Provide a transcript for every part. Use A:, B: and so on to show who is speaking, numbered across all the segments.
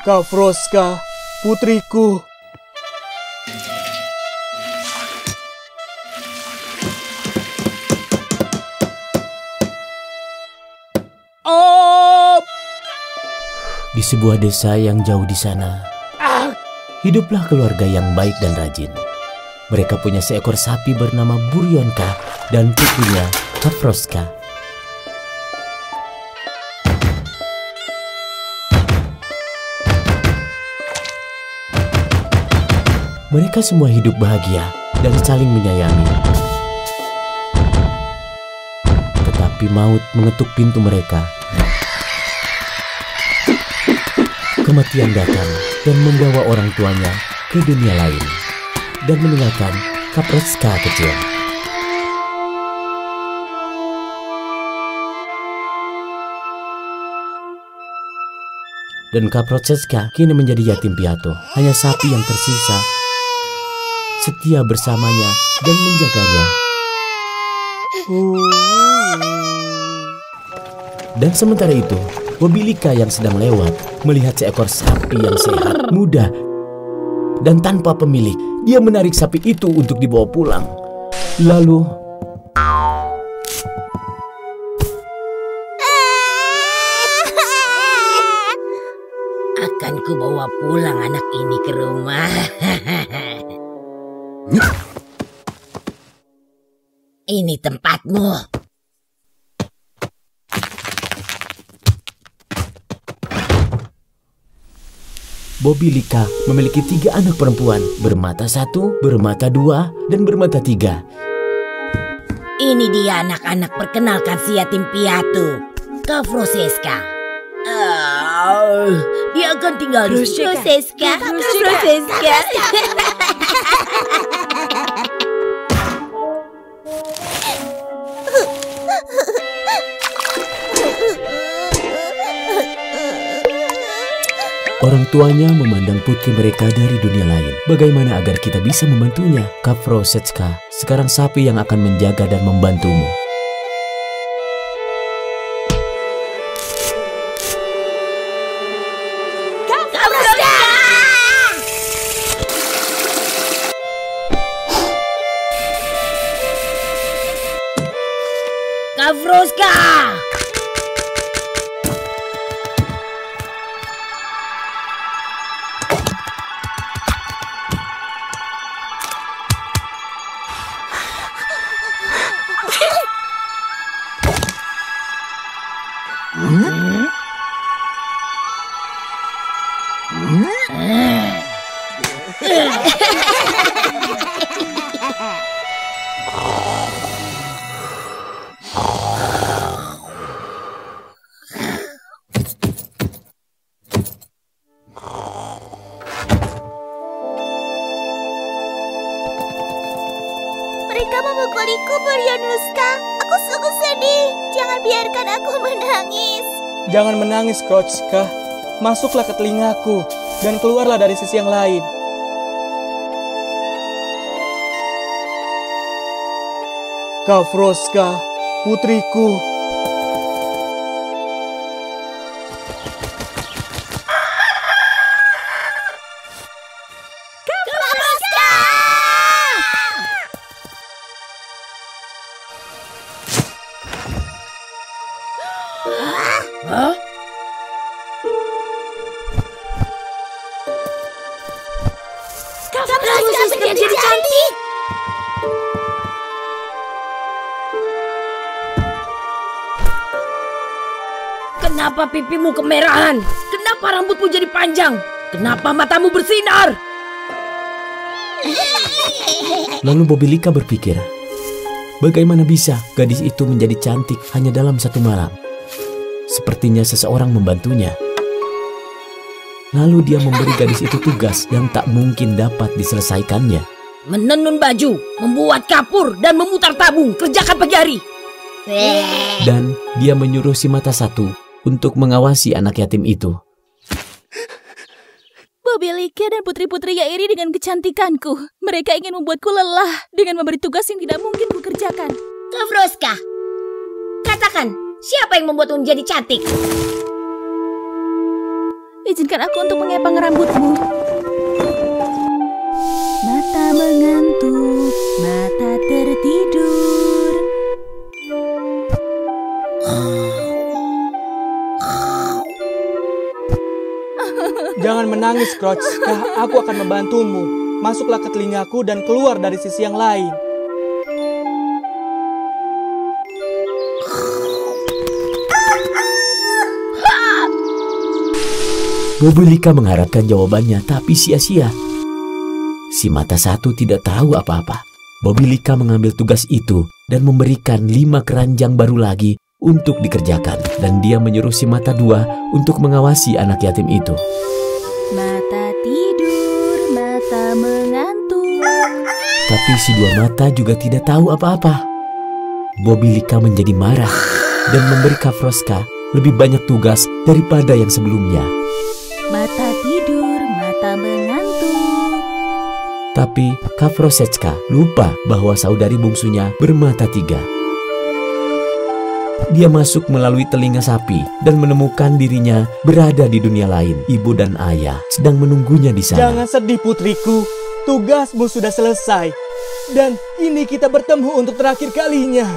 A: Kafroska, putriku.
B: Di sebuah desa yang jauh di sana, hiduplah keluarga yang baik dan rajin. Mereka punya seekor sapi bernama Buryonka dan putrinya Kafroska. Mereka semua hidup bahagia dan saling menyayangi. Tetapi maut mengetuk pintu mereka. Kematian datang dan membawa orang tuanya ke dunia lain dan meninggalkan Kafroska kecil. Dan Kafroska kini menjadi yatim piatu. Hanya sapi yang tersisa setia bersamanya dan menjaganya. Dan sementara itu, Bobilika yang sedang lewat melihat seekor sapi yang sehat, muda, dan tanpa pemilik. Dia menarik sapi itu untuk dibawa pulang. Lalu
C: akan kubawa pulang anak ini ke rumah. Ini tempatmu.
B: Bobilika memiliki 3 anak perempuan, bermata 1, bermata 2, dan bermata 3.
C: Ini dia anak-anak, perkenalkan si yatim piatu, Kafroska. Dia akan tinggal di Kafroska.
B: Orang tuanya memandang putri mereka dari dunia lain. Bagaimana agar kita bisa membantunya? Kafroska sekarang sapi yang akan menjaga dan membantumu.
C: Kafroska! Kafroska!
D: Mereka memukuliku, Buryonuska. Aku sungguh sedih. Jangan biarkan aku menangis.
A: Jangan menangis, Kafroska. Masuklah ke telingaku dan keluarlah dari sisi yang lain. Kafroska, putriku.
C: Hah?
D: Kafroska menjadi cantik.
C: Kenapa pipimu kemerahan? Kenapa rambutmu jadi panjang? Kenapa matamu bersinar?
B: Lalu Bobilika berpikir, bagaimana bisa gadis itu menjadi cantik hanya dalam 1 malam? Sepertinya seseorang membantunya. Lalu dia memberi gadis itu tugas yang tak mungkin dapat diselesaikannya.
C: Menenun baju, membuat kapur, dan memutar tabung. Kerjakan pagi hari.
B: Dan dia menyuruh si mata 1 untuk mengawasi anak yatim itu.
D: Bobilika dan putri-putrinya iri dengan kecantikanku. Mereka ingin membuatku lelah dengan memberi tugas yang tidak mungkin kukerjakan.
C: Kafroska, katakan, siapa yang membuatmu menjadi cantik?
D: izinkan aku untuk mengepang rambutmu. Mata mengantuk, mata tertidur.
A: Jangan menangis, Krotska. Aku akan membantumu. Masuklah ke telingaku dan keluar dari sisi yang lain.
B: Bobelika mengharapkan jawabannya, tapi sia-sia. Si mata satu tidak tahu apa-apa. Bobelika mengambil tugas itu dan memberikan 5 keranjang baru lagi untuk dikerjakan. Dan dia menyuruh si mata dua untuk mengawasi anak yatim itu.
D: Mata tidur, mata mengantuk.
B: Tapi si dua mata juga tidak tahu apa-apa. Bobelika menjadi marah dan memberi Kafroska lebih banyak tugas daripada yang sebelumnya.
D: Mata tidur, mata mengantuk.
B: Tapi Kafrosechka lupa bahwa saudari bungsunya bermata 3. Dia masuk melalui telinga sapi dan menemukan dirinya berada di dunia lain. Ibu dan ayah sedang menunggunya di sana.
A: Jangan sedih, putriku. Tugasmu sudah selesai. Dan ini kita bertemu untuk terakhir kalinya.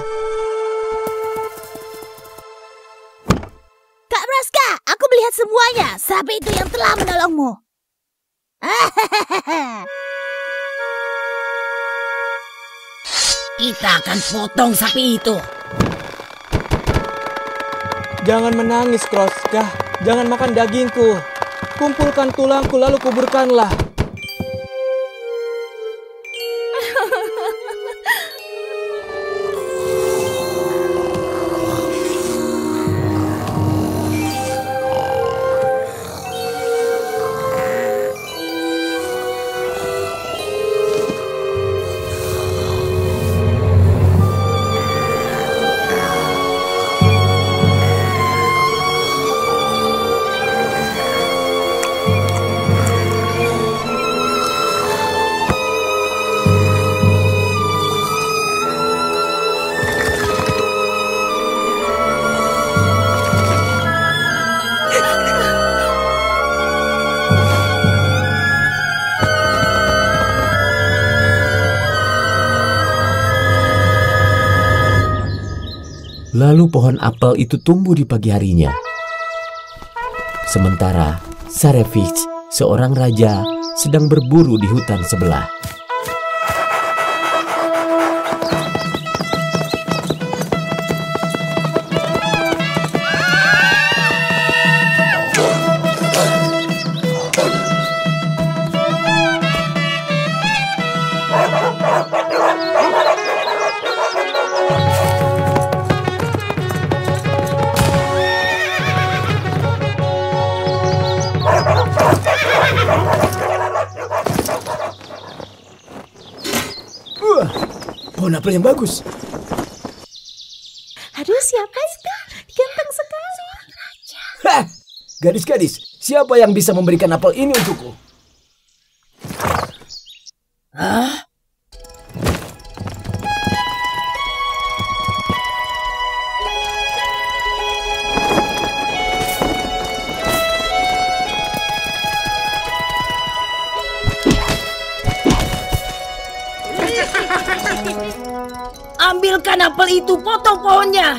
D: Kak Praska, aku melihat semuanya. Sapi itu yang telah menolongmu.
C: Kita akan potong sapi itu.
A: Jangan menangis, Krotska. Jangan makan dagingku. Kumpulkan tulangku lalu kuburkanlah.
B: Lalu pohon apel itu tumbuh di pagi harinya. Sementara Sarevich, seorang raja, sedang berburu di hutan sebelah. Pohon apel yang bagus.
D: Aduh, siapa itu? Ganteng sekali.
E: Hah! Gadis-gadis, siapa yang bisa memberikan apel ini untukku?
C: Ambilkan apel itu, potong pohonnya.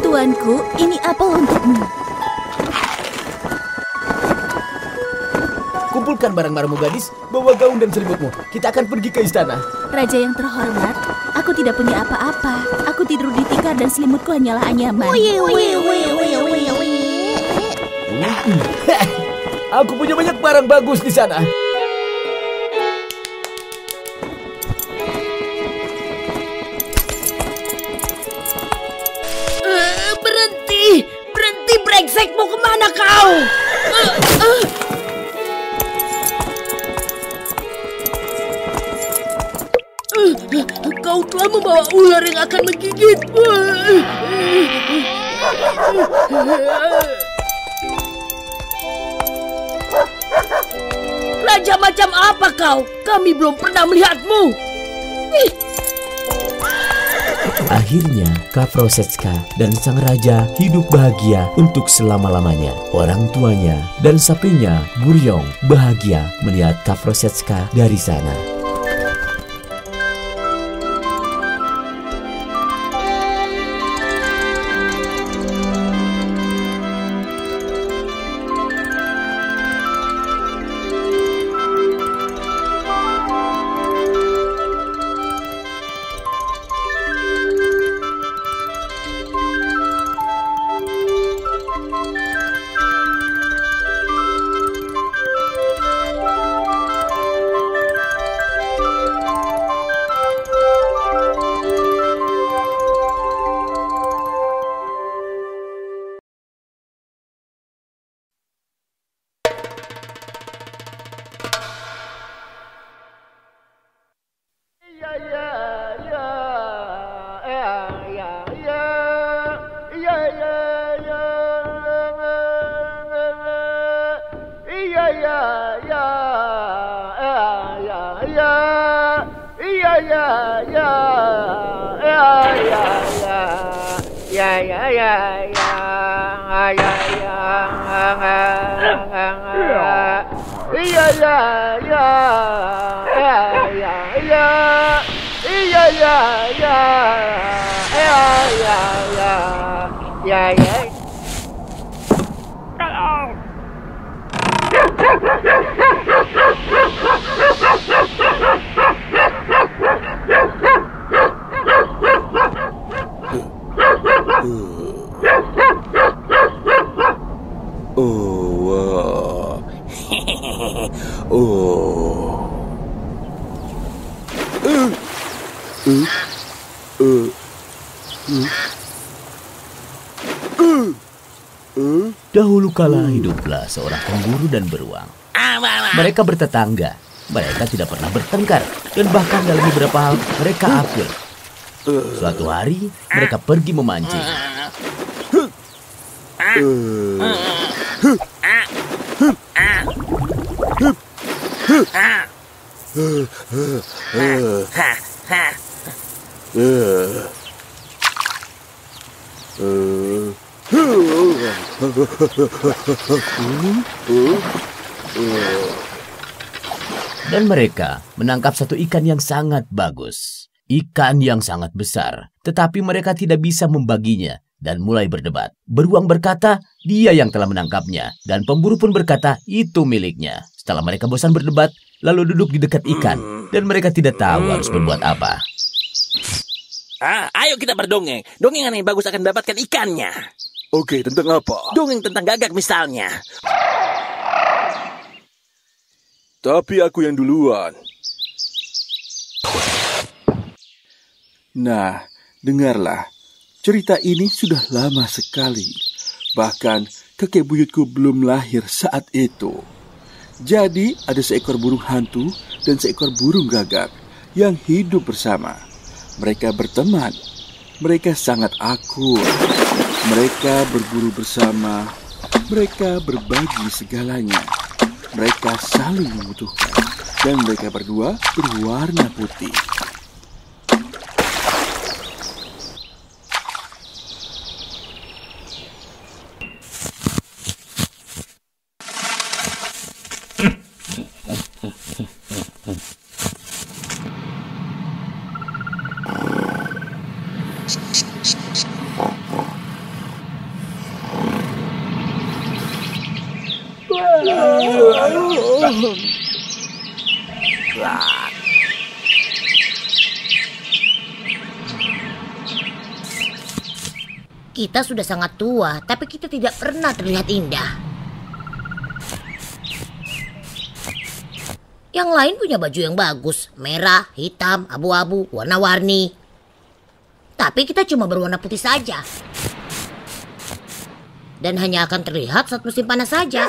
D: Tuanku, ini apel untukmu.
E: Kumpulkan barang-barangmu gadis, bawa gaun dan selimutmu. Kita akan pergi ke istana.
D: Raja yang terhormat, aku tidak punya apa-apa. Aku tidur di tikar dan selimutku hanyalah anyaman.
E: Aku punya banyak barang bagus di sana.
C: Berhenti, berhenti brengsekmu. Kau telah membawa ular yang akan menggigitmu. Raja macam apa kau? Kami belum pernah melihatmu.
B: Akhirnya, Kafrosetska dan sang raja hidup bahagia untuk selama-lamanya. Orang tuanya dan sapinya, Buryong, bahagia melihat Kafrosetska dari sana. Dahulu kala hiduplah seorang pemburu dan beruang. Mereka bertetangga. Mereka tidak pernah bertengkar. Dan bahkan dalam beberapa hal mereka akur. Suatu hari mereka pergi memancing. Dan mereka menangkap satu ikan yang sangat bagus. Ikan yang sangat besar. Tetapi mereka tidak bisa membaginya dan mulai berdebat. Beruang berkata dia yang telah menangkapnya. Dan pemburu pun berkata itu miliknya. Setelah mereka bosan berdebat, lalu duduk di dekat ikan. Dan mereka tidak tahu harus berbuat apa.
F: Ayo kita berdongeng. Dongengan yang bagus akan mendapatkan ikannya.
G: Oke, tentang apa?
F: Dongeng tentang gagak misalnya.
G: Tapi aku yang duluan. Nah, dengarlah. Cerita ini sudah lama sekali. Bahkan kakek buyutku belum lahir saat itu. Jadi ada seekor burung hantu dan seekor burung gagak yang hidup bersama. Mereka berteman. Mereka sangat akur. Mereka berburu bersama. Mereka berbagi segalanya. Mereka saling membutuhkan. Dan mereka berdua berwarna putih.
C: Kita sudah sangat tua, tapi kita tidak pernah terlihat indah. Yang lain punya baju yang bagus, merah, hitam, abu-abu, warna-warni. Tapi kita cuma berwarna putih saja. Dan hanya akan terlihat saat musim panas saja.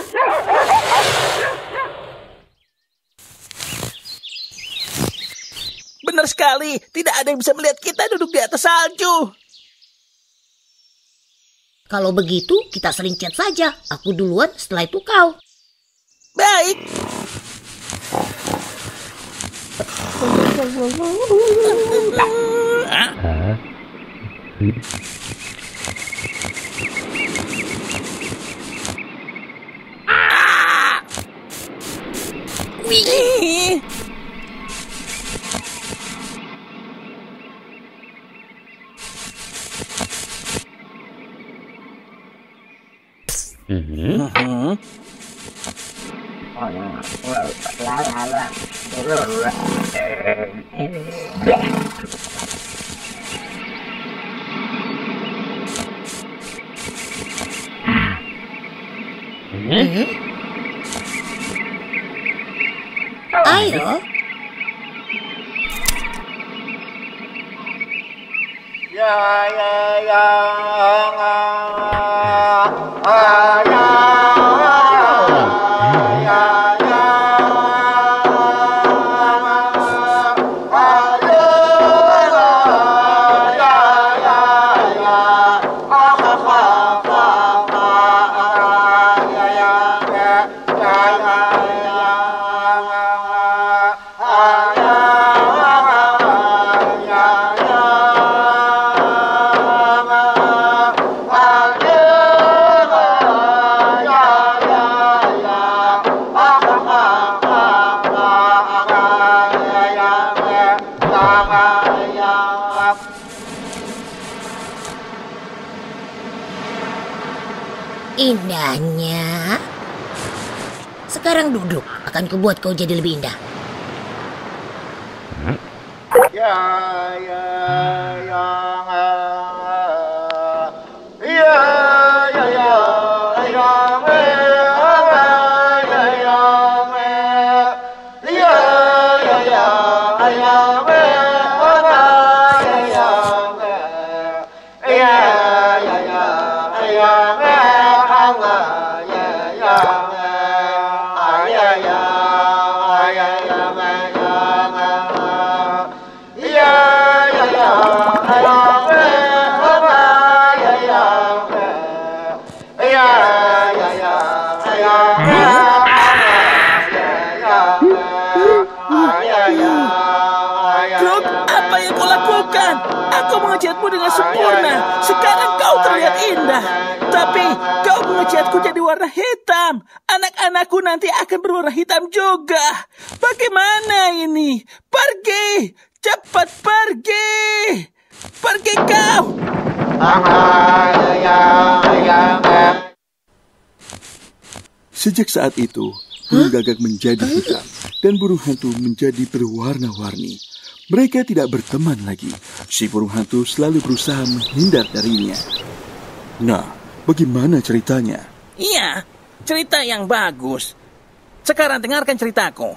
F: Benar sekali, tidak ada yang bisa melihat kita duduk di atas salju.
C: Kalau begitu, kita sering chat saja. Aku duluan, setelah itu kau.
F: Baik. Wih.
C: Ayo. Indahnya. Sekarang duduk, akan kubuat kau jadi lebih indah.
F: Krok, apa yang kau lakukan? Aku mengecat dengan sempurna. Sekarang kau terlihat indah. Tapi kau mengecatku jadi warna hitam. Anak-anakku nanti akan berwarna hitam juga. Bagaimana ini? Pergi! Cepat pergi! Pergi kau!
G: Sejak saat itu, burung gagak menjadi hitam dan burung hantu menjadi berwarna-warni. Mereka tidak berteman lagi. Si burung hantu selalu berusaha menghindar darinya. Nah, bagaimana ceritanya?
F: Iya, cerita yang bagus. Sekarang dengarkan ceritaku.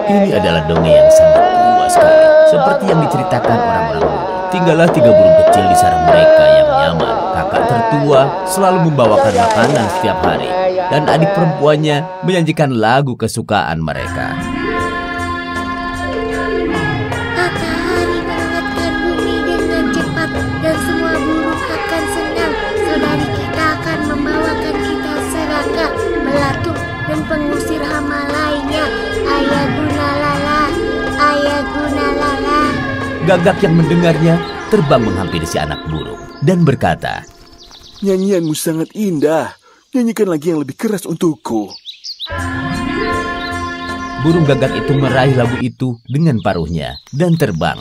B: Ini adalah dongeng yang sangat tua sekali, seperti yang diceritakan orang-orang dulu. Tinggallah 3 burung kecil di sarang mereka yang nyaman. Kakak tertua selalu membawakan makanan setiap hari, dan adik perempuannya menyanyikan lagu kesukaan mereka.
H: Matahari menghangatkan bumi dengan cepat dan semua burung akan senang. Saudari kita akan membawakan kita serangga, melatu, dan pengusir hama lainnya. Ayah gunalala, ayah gunalala.
B: Gagak yang mendengarnya terbang menghampiri si anak burung dan berkata,
G: Nyanyianmu sangat indah. Nyanyikan lagi yang lebih keras untukku.
B: Burung gagak itu meraih lagu itu dengan paruhnya dan terbang.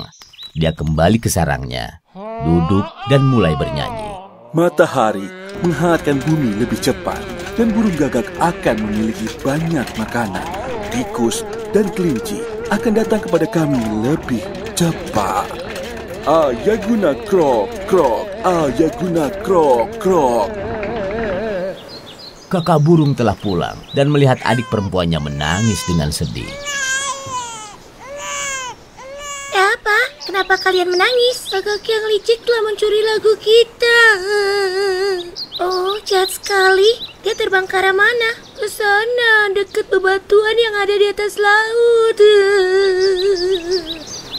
B: Dia kembali ke sarangnya, duduk dan mulai bernyanyi.
G: Matahari menghangatkan bumi lebih cepat dan burung gagak akan memiliki banyak makanan. Tikus dan kelinci akan datang kepada kami lebih cepat. Ayah guna krok, krok. Ayah guna krok, krok.
B: kakak burung telah pulang dan melihat adik perempuannya menangis dengan sedih.
H: Apa? Kenapa kalian menangis? Kakak yang licik telah mencuri lagu kita. Oh, jahat sekali. Dia terbang ke arah mana? Ke sana, dekat bebatuan yang ada di atas laut.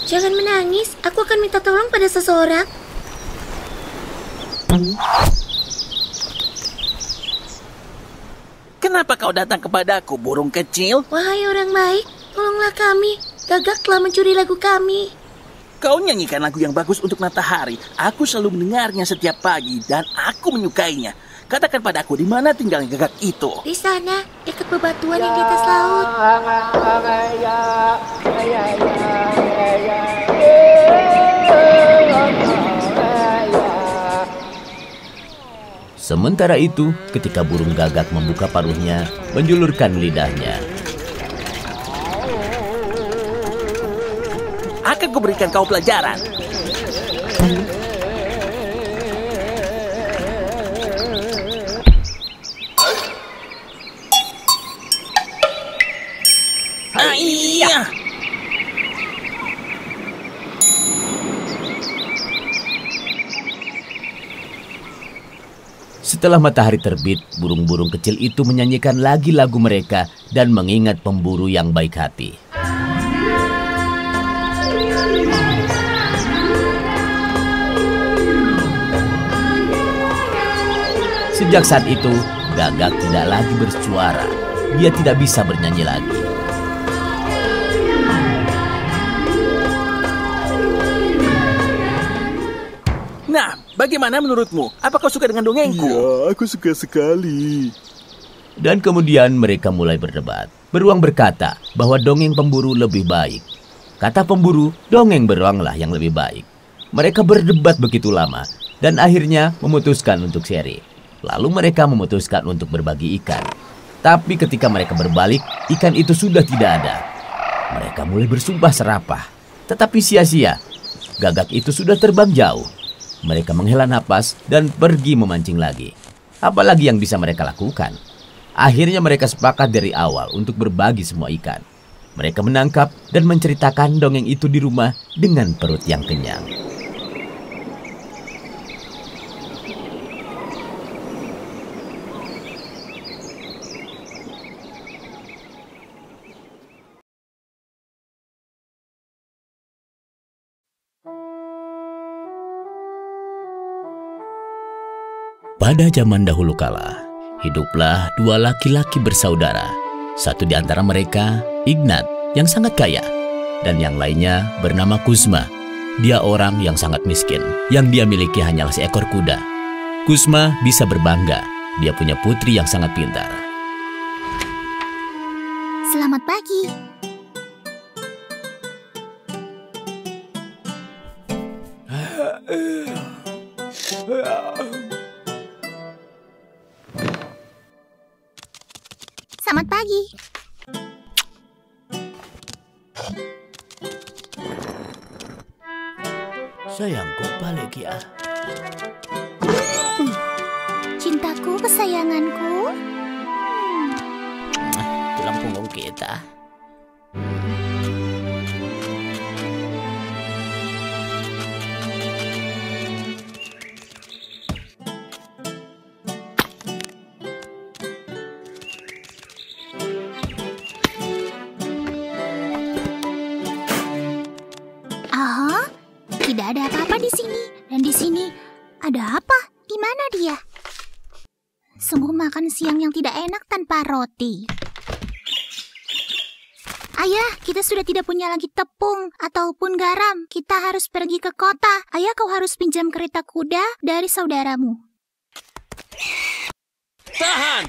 H: Jangan menangis, aku akan minta tolong pada seseorang.
F: Kenapa kau datang kepadaku, burung kecil?
H: Wahai orang baik, tolonglah kami. Gagak telah mencuri lagu kami.
F: Kau nyanyikan lagu yang bagus untuk matahari. Aku selalu mendengarnya setiap pagi dan aku menyukainya. Katakan padaku, di mana tinggalnya Gagak itu?
H: Di sana, dekat bebatuan yang di atas laut.
B: Sementara itu, ketika burung Gagak membuka paruhnya, menjulurkan lidahnya.
F: Akan kuberikan kau pelajaran. Iya.
B: Setelah matahari terbit, burung-burung kecil itu menyanyikan lagi lagu mereka dan mengingat pemburu yang baik hati. Sejak saat itu, Gagak tidak lagi bersuara. Dia tidak bisa bernyanyi lagi.
F: Nah, bagaimana menurutmu? Apa kau suka dengan dongengku?
G: Ya, aku suka sekali.
B: Dan kemudian mereka mulai berdebat. Beruang berkata bahwa dongeng pemburu lebih baik. Kata pemburu, dongeng beruanglah yang lebih baik. Mereka berdebat begitu lama dan akhirnya memutuskan untuk seri. Lalu mereka memutuskan untuk berbagi ikan. Tapi ketika mereka berbalik, ikan itu sudah tidak ada. Mereka mulai bersumpah serapah. Tetapi sia-sia. Gagak itu sudah terbang jauh. Mereka menghela napas dan pergi memancing lagi. Apalagi yang bisa mereka lakukan? Akhirnya mereka sepakat dari awal untuk berbagi semua ikan. Mereka menangkap dan menceritakan dongeng itu di rumah dengan perut yang kenyang. Pada zaman dahulu kala, hiduplah dua laki-laki bersaudara. Satu di antara mereka, Ignat, yang sangat kaya. Dan yang lainnya bernama Kuzma. Dia orang yang sangat miskin. Yang dia miliki hanyalah seekor kuda. Kuzma bisa berbangga. Dia punya putri yang sangat pintar.
H: Selamat pagi. Selamat pagi.
B: Sayangku, balik ya.
H: Cintaku, kesayanganku.
B: Tulang punggung kita.
H: Tidak ada apa-apa di sini. Dan di sini ada apa? Di mana dia? Sungguh makan siang yang tidak enak tanpa roti. Ayah, kita sudah tidak punya lagi tepung ataupun garam. Kita harus pergi ke kota. Ayah, kau harus pinjam kereta kuda dari saudaramu.
F: Tahan!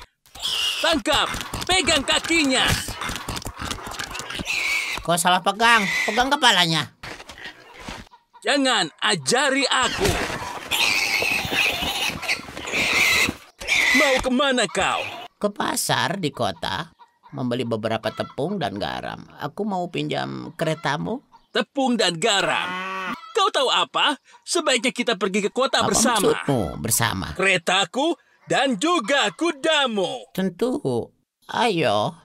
F: Tangkap! Pegang kakinya!
C: Kau salah pegang kepalanya.
F: Jangan ajari aku. Mau kemana kau?
C: Ke pasar di kota, membeli beberapa tepung dan garam. Aku mau pinjam keretamu.
F: Tepung dan garam. Kau tahu apa? Sebaiknya kita pergi ke kota bersama.
C: Apa maksudmu bersama?
F: Keretaku
I: dan juga kudamu.
J: Tentu. Ayo.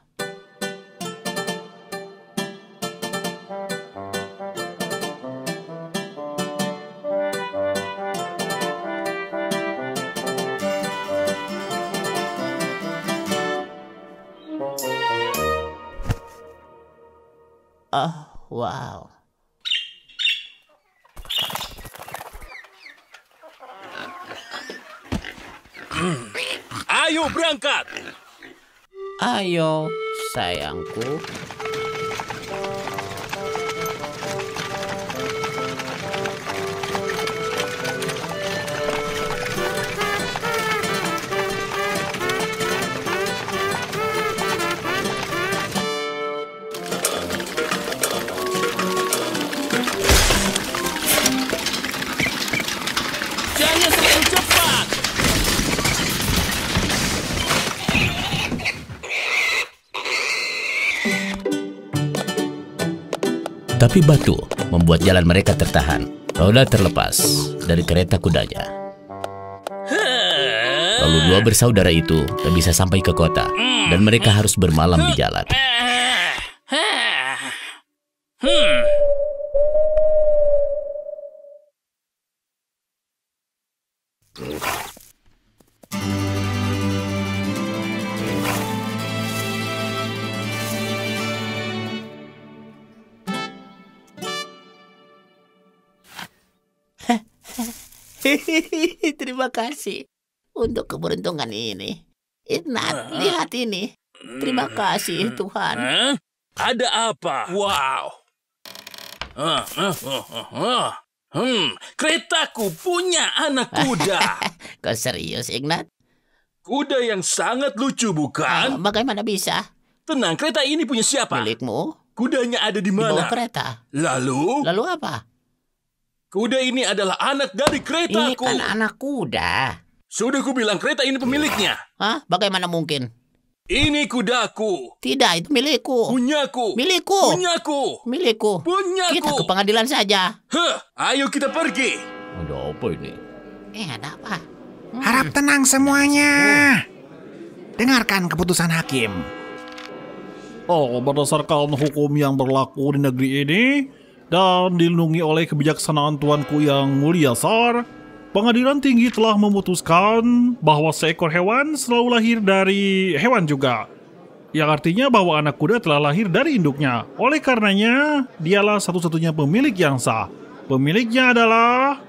J: Oh, wow.
I: Ayo berangkat.
J: Ayo, sayangku.
I: Jangan terlalu cepat.
B: Tapi batu membuat jalan mereka tertahan. Roda terlepas dari kereta kudanya. Lalu dua bersaudara itu tak bisa sampai ke kota dan mereka harus bermalam di jalan.
J: Terima kasih untuk keberuntungan ini. Ignat, lihat ini. Terima kasih, Tuhan.
I: Ada apa? Wow. Keretaku punya anak kuda.
J: Kau serius, Ignat?
I: Kuda yang sangat lucu, bukan?
J: Bagaimana bisa?
I: Tenang, kereta ini punya siapa?
J: Milikmu?
I: Kudanya ada di
J: Di
I: mana?
J: bawah kereta.
I: Lalu?
J: Lalu apa?
I: Kuda ini adalah anak dari keretaku.
J: Ini kan anak kuda.
I: Sudah kubilang kereta ini pemiliknya.
J: Hah? Bagaimana mungkin?
I: Ini kudaku.
J: Tidak, itu milikku.
I: Punyaku.
J: Milikku.
I: Punyaku.
J: Milikku.
I: Punyaku.
J: Kita ke pengadilan saja.
I: Ayo kita pergi.
B: Ada apa ini?
J: Ada apa?
K: Harap tenang semuanya. Dengarkan keputusan hakim.
L: Oh, berdasarkan hukum yang berlaku di negeri ini dan dilindungi oleh kebijaksanaan Tuanku yang mulia Tsar, pengadilan tinggi telah memutuskan bahwa seekor hewan selalu lahir dari hewan juga. Yang artinya bahwa anak kuda telah lahir dari induknya. Oleh karenanya, dialah satu-satunya pemilik yang sah. Pemiliknya adalah...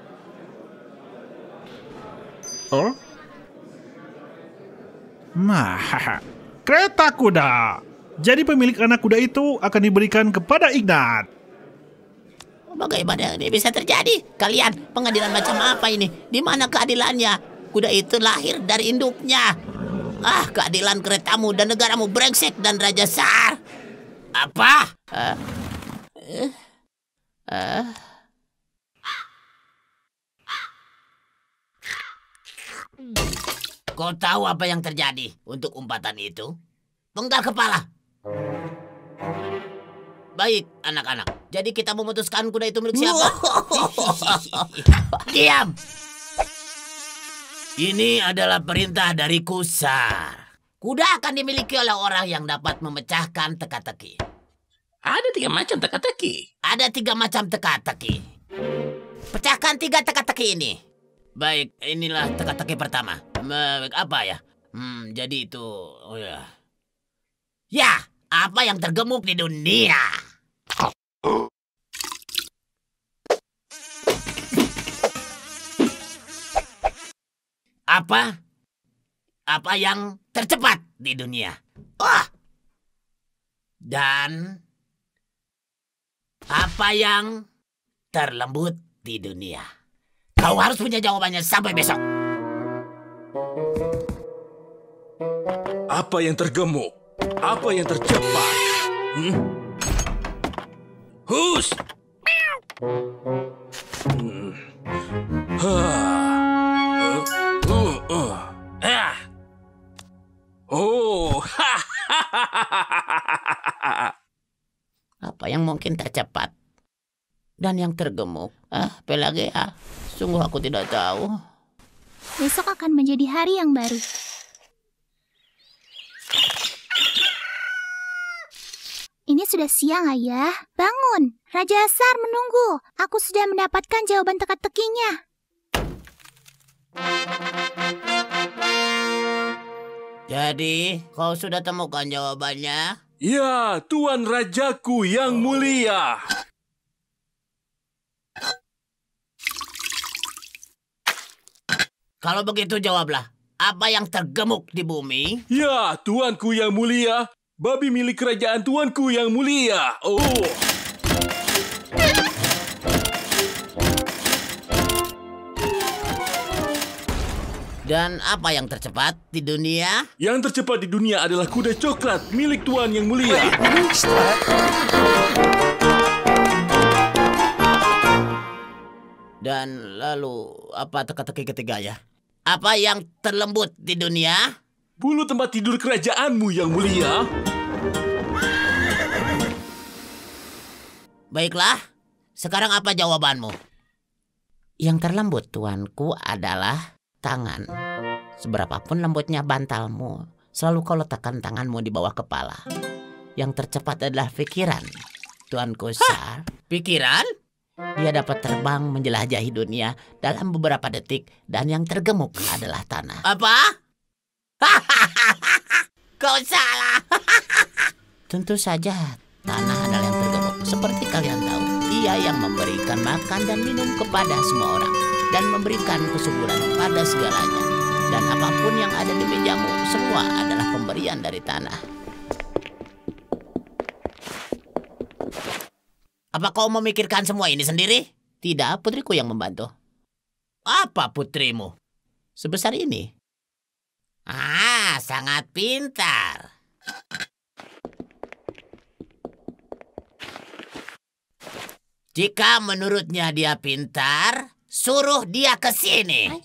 L: kereta kuda. Jadi pemilik anak kuda itu akan diberikan kepada Ignat.
J: Bagaimana ini bisa terjadi? Kalian, pengadilan macam apa ini? Di mana keadilannya? Kuda itu lahir dari induknya. Keadilan keretamu dan negaramu brengsek dan Raja Tsar.
I: Apa?
C: Kau tahu apa yang terjadi untuk umpatan itu? Penggal kepala. Baik, anak-anak. Jadi kita memutuskan kuda itu milik siapa? Diam! Ini adalah perintah dari Tsar. Kuda akan dimiliki oleh orang yang dapat memecahkan teka-teki.
I: Ada 3 macam teka-teki.
C: Ada 3 macam teka-teki. Pecahkan 3 teka-teki ini. Baik, inilah teka-teki pertama. Apa ya? Jadi itu... Oh ya. Ya, apa yang tergemuk di dunia? Apa? Apa yang tercepat di dunia? Dan apa yang terlembut di dunia? Kau harus punya jawabannya sampai besok.
I: Apa yang tergemuk? Apa yang tercepat? Hus! Oh!
J: Apa yang mungkin tercepat? Dan yang tergemuk? Pelagia, sungguh aku tidak tahu.
M: Besok akan menjadi hari yang baru. Ini sudah siang, Ayah. Bangun. Raja Sar menunggu. Aku sudah mendapatkan jawaban teka-tekinya.
J: Jadi, kau sudah temukan jawabannya?
I: Ya, Tuan Rajaku yang mulia.
J: Kalau begitu jawablah, apa yang tergemuk di bumi?
I: Ya, Tuanku yang mulia. Babi milik kerajaan Tuanku yang mulia. Oh.
J: Dan apa yang tercepat di dunia?
I: Yang tercepat di dunia adalah kuda coklat milik Tuan yang mulia.
J: Dan lalu apa teka-teki ketiga ya? Apa yang terlembut di dunia?
I: Bulu tempat tidur kerajaanmu yang mulia.
J: Baiklah, sekarang apa jawabanmu? Yang terlembut, tuanku, adalah tangan. Seberapapun lembutnya bantalmu, selalu kau letakkan tanganmu di bawah kepala. Yang tercepat adalah pikiran, tuanku Sar. Pikiran? Dia dapat terbang menjelajahi dunia dalam beberapa detik, dan yang tergemuk adalah tanah. Apa? Kau salah. Tentu saja tanah adalah yang tergemuk. Seperti kalian tahu, dia yang memberikan makan dan minum kepada semua orang, dan memberikan kesuburan pada segalanya. Dan apapun yang ada di mejamu, semua adalah pemberian dari tanah. Apa kau memikirkan semua ini sendiri? Tidak, putriku yang membantu. Apa putrimu? Sebesar ini. Ah, sangat pintar. Jika menurutnya dia pintar, suruh dia ke sini.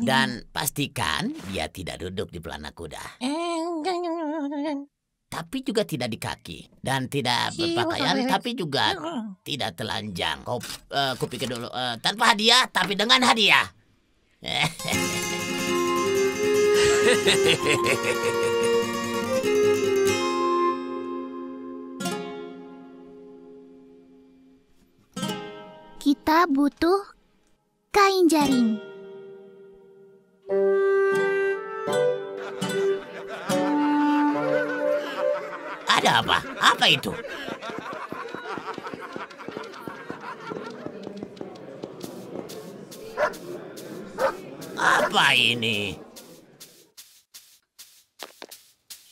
J: Dan pastikan dia tidak duduk di pelana kuda. Tapi juga tidak di kaki. Dan tidak berpakaian, tapi juga tidak telanjang. Kau kupikir dulu. Tanpa hadiah, tapi dengan hadiah.
M: Kita butuh kain jaring.
J: Ada apa? Apa itu? Apa ini?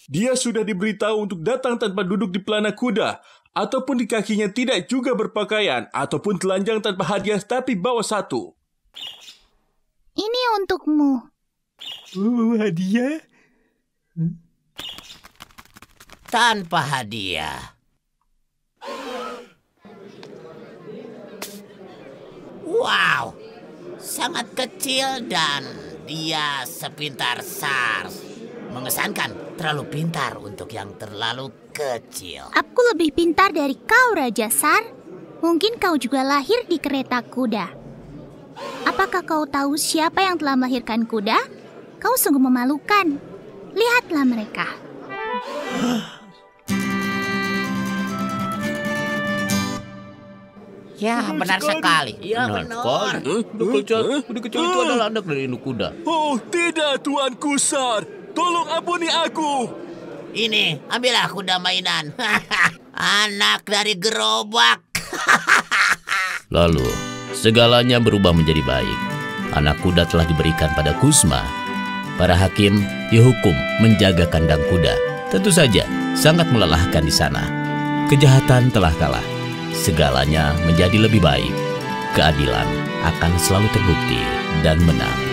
I: Dia sudah diberitahu untuk datang tanpa duduk di pelana kuda, ataupun di kakinya tidak juga berpakaian, ataupun telanjang tanpa hadiah tapi bawa satu.
M: Ini untukmu.
I: Hadiah?
J: Tanpa hadiah. Wow, sangat kecil dan dia sepintar SARS. Mengesankan, terlalu pintar untuk yang terlalu kecil.
M: Aku lebih pintar dari kau, Raja Sar. Mungkin kau juga lahir di kereta kuda. Apakah kau tahu siapa yang telah melahirkan kuda? Kau sungguh memalukan. Lihatlah mereka.
J: Ya, benar sekali. Ya, benar.
I: Kuda kecil itu adalah anak dari induk kuda. Oh, tidak, Tuanku Sar. Tolong ampuni aku.
J: Ini, ambillah kuda mainan. Anak dari gerobak.
B: Lalu, segalanya berubah menjadi baik. Anak kuda telah diberikan pada Kusma. Para hakim dihukum menjaga kandang kuda. Tentu saja, sangat melelahkan di sana. Kejahatan telah kalah. Segalanya menjadi lebih baik. Keadilan akan selalu terbukti dan menang.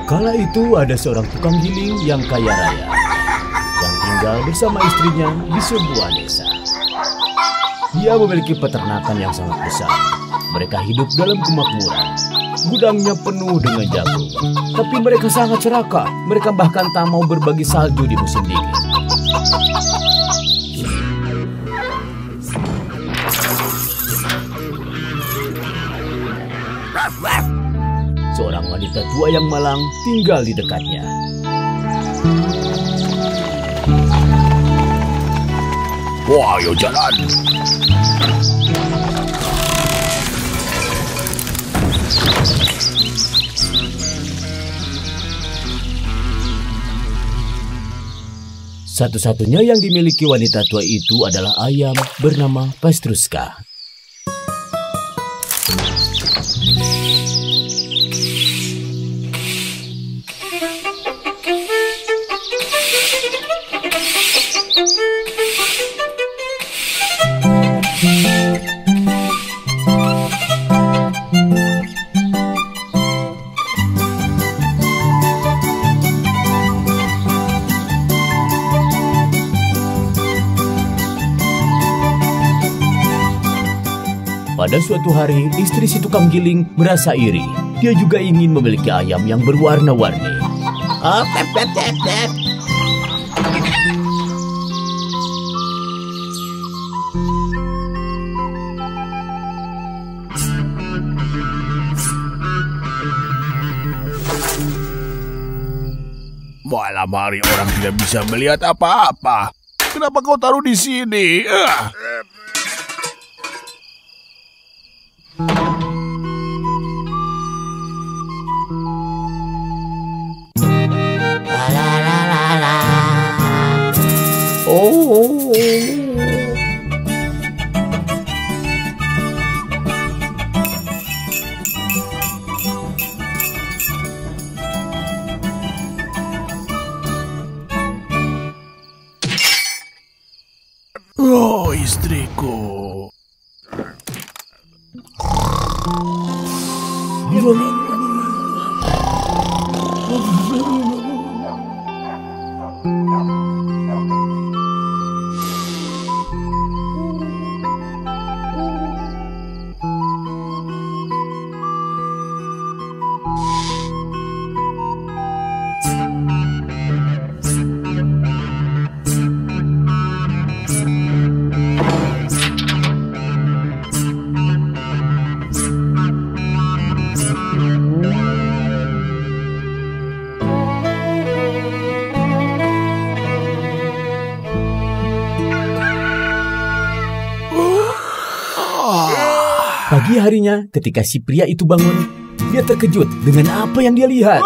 B: Kala itu ada seorang tukang giling yang kaya raya yang tinggal bersama istrinya di sebuah desa. Dia memiliki peternakan yang sangat besar. Mereka hidup dalam kemakmuran. Gudangnya penuh dengan jagung. Tapi mereka sangat serakah. Mereka bahkan tak mau berbagi salju di musim dingin. Seorang wanita tua yang malang tinggal di dekatnya.
K: Wah, ayo jalan.
B: Satu-satunya yang dimiliki wanita tua itu adalah ayam bernama Pastruska. Pada suatu hari, istri si tukang giling merasa iri. Dia juga ingin memiliki ayam yang berwarna-warni.
J: Oh, tep, tep, tep, tep.
K: Malam hari orang tidak bisa melihat apa-apa. Kenapa kau taruh di sini? Oh, istriku.
B: Pagi harinya, ketika si pria itu bangun, dia terkejut dengan apa yang dia lihat.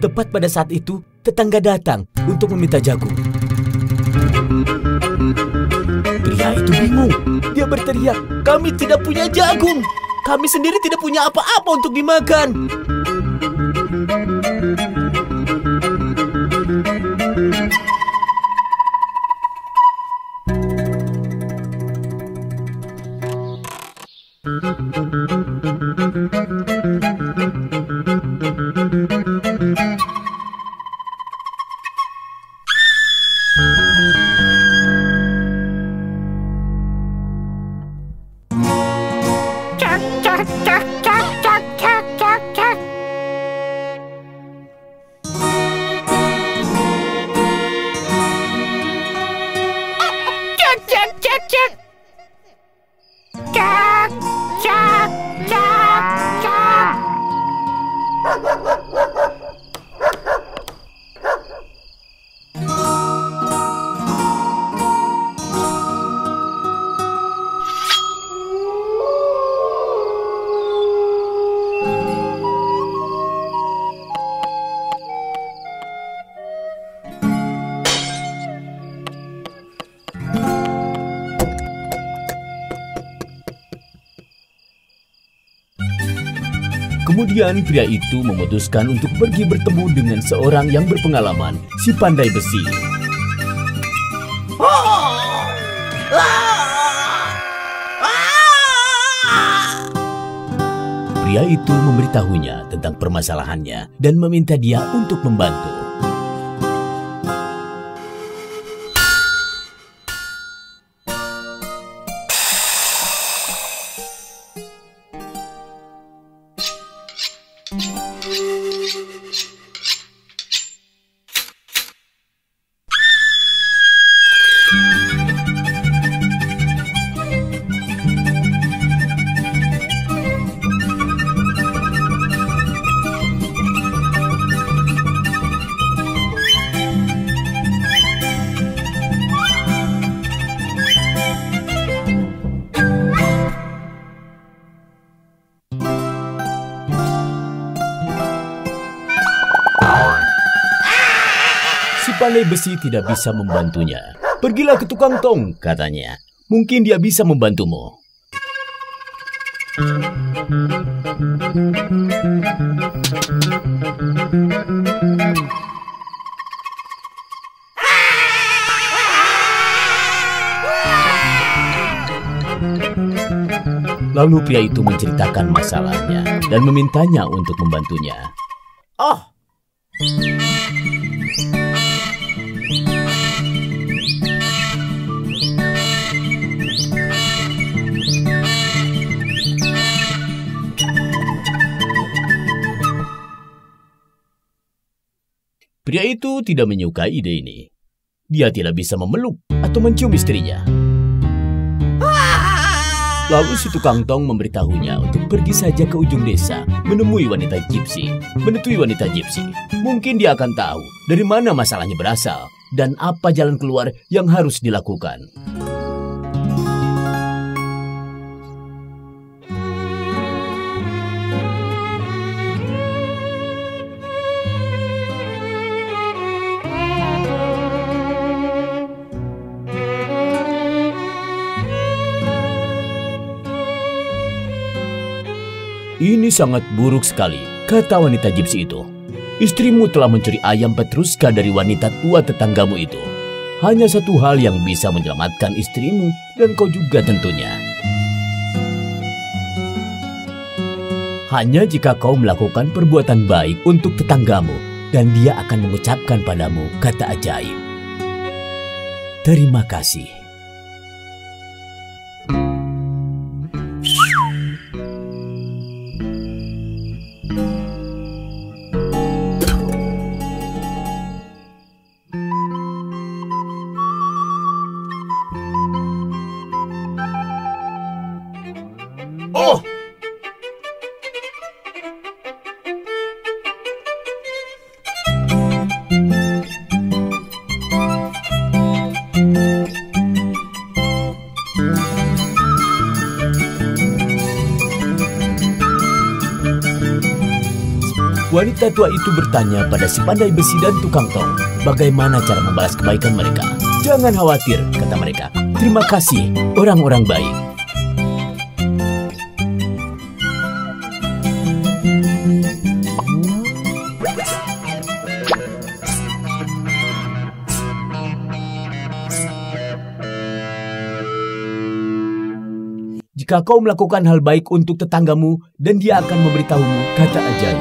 B: Tepat pada saat itu, tetangga datang untuk meminta jagung. Pria itu bingung. Dia berteriak, "Kami tidak punya jagung. Kami sendiri tidak punya apa-apa untuk dimakan." Kemudian pria itu memutuskan untuk pergi bertemu dengan seorang yang berpengalaman, si pandai besi. Pria itu memberitahunya tentang permasalahannya dan meminta dia untuk membantu. pandai besi tidak bisa membantunya. Pergilah ke tukang tong, katanya. Mungkin dia bisa membantumu. Lalu pria itu menceritakan masalahnya dan memintanya untuk membantunya.
J: Oh,
B: pria itu tidak menyukai ide ini. Dia tidak bisa memeluk atau mencium istrinya. Lalu si tukang tong memberitahunya untuk pergi saja ke ujung desa, menemui wanita gypsy. Mungkin dia akan tahu dari mana masalahnya berasal dan apa jalan keluar yang harus dilakukan. Ini sangat buruk sekali, kata wanita gypsy itu. Istrimu telah mencuri ayam Petruska dari wanita tua tetanggamu itu. Hanya satu hal yang bisa menyelamatkan istrimu dan kau juga tentunya. Hanya jika kau melakukan perbuatan baik untuk tetanggamu dan dia akan mengucapkan padamu kata ajaib. Terima kasih.
J: oh,
B: Wanita tua itu bertanya pada si pandai besi dan tukang tong, bagaimana cara membalas kebaikan mereka. Jangan khawatir, kata mereka. Terima kasih, orang-orang baik. Jika kau melakukan hal baik untuk tetanggamu dan dia akan memberitahumu kata ajaib.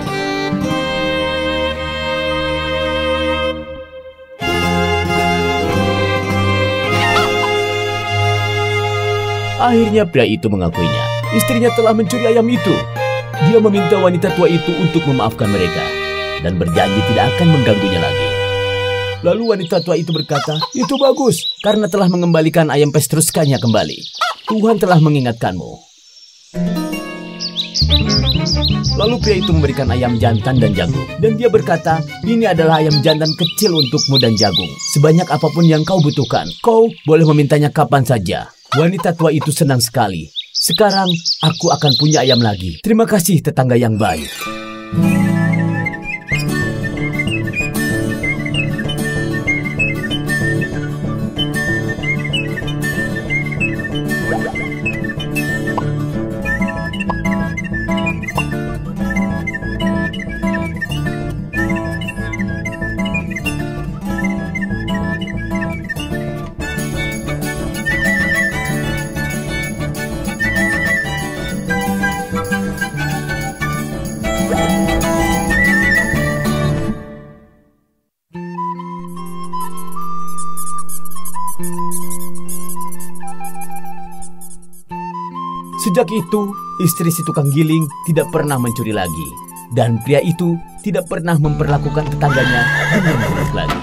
B: Akhirnya pria itu mengakuinya. Istrinya telah mencuri ayam itu. Dia meminta wanita tua itu untuk memaafkan mereka dan berjanji tidak akan mengganggunya lagi. Lalu wanita tua itu berkata, itu bagus karena telah mengembalikan ayam Petruskanya kembali. Tuhan telah mengingatkanmu. Lalu pria itu memberikan ayam jantan dan jagung. Dan dia berkata, ini adalah ayam jantan kecil untukmu dan jagung. Sebanyak apapun yang kau butuhkan, kau boleh memintanya kapan saja. Wanita tua itu senang sekali. Sekarang aku akan punya ayam lagi. Terima kasih tetangga yang baik. Sejak itu, istri si tukang giling tidak pernah mencuri lagi. Dan pria itu tidak pernah memperlakukan tetangganya dengan buruk lagi.